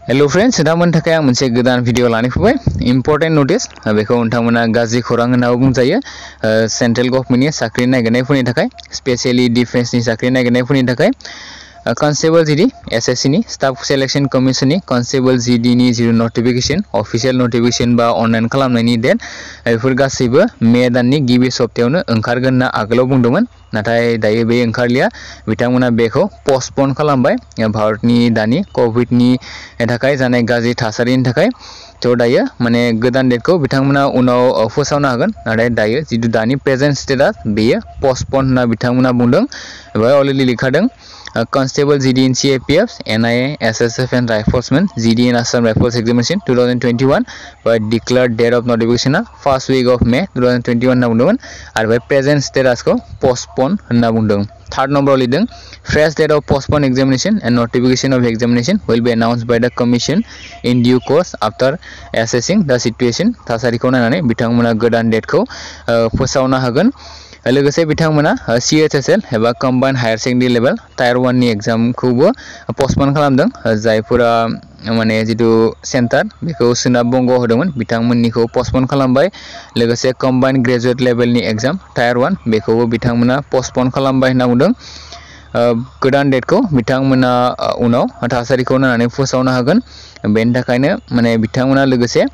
Hello friends, नोंथांमोननि थाखाय आं मोनसे गोदान भिडिअ लानानै फैबाय। इम्पर्टेन्ट नटिस बेखौ नोंथांमोना गाज्रि खौरां होननानै बुंजायो। सेन्ट्रेल गभर्नमेन्टनि साख्रि नागिरनायफोरनि थाखाय, स्पेशली डिफेन्सनि साख्रि नागिरनायफोरनि थाखाय कनस्टेबल जीडी एसएससी नि स्टाफ सिलेक्शन कमिशन नि कनस्टेबल जीडी नि जिरु नटिफिकेशन ऑफिशियल नटिफिकेशन बा ऑनलाइन खालामनायनि डेट बेफोर गासैबो मे दाननि गिबि सप्तायावनो ओंखारगोन होनना आगोलाव बुंदोंमोन। नाथाय दायो बे ओंखारलिया। बिथांमोना बेखौ पस्टपोन खालामबाय भारतनि दानि कोविडनि थाखाय जानाय गाज्रि थासारिनि थाखाय। तो दायो माने गोदान डेटखौ बिथांमोना उनाव फोसावनो हागोन। नाथाय दायो जितु दानि प्रेजेन्ट स्टेटास बेयो पस्टपोन होनना बिथांमोना बुंदों। बेवहाय already लिखादों Constable GD in CAPF, NIA, SSF and Riflesman GD in Assam Rifles Examination 2021 but declared date of notification first week of May 2021 होनना बुंदोंमोन आरो बे प्रेजेन्ट स्टेटासखौ postpone होनना बुंदों। थर्ड नम्बराव लिरदों fresh date of postpone examination and notification of examination will be announced by the commission in due course after assessing the situation। थासारिखौ नायनानै बिथांमोना गोदान डेटखौ फोसावनो हागोन। लोगोसे बिथांमोना CHSL एबा combined higher secondary level tier 1 नि एग्जामखौबो पस्टपोन खालामदों। जायफोरा माने जितु सेन्टार बेखौ सोनाब बंग होदोंमोन बिथांमोननिखौ पस्टपोन खालामबाय। लोगोसे कम्बाइन्ड ग्रेजुवेट लेभेलनि एग्जाम टायर 1 बेखौबो बिथांमोना पस्टपोन खालामबाय होनना बुंदों। गोदान डेटखौ बिथांमोना उनाव थासारिखौ नायनानै फोसावनो हागोन। बेनि थाखायनो माने बिथांमोना लोगोसे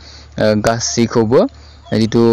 गासैखौबो जितु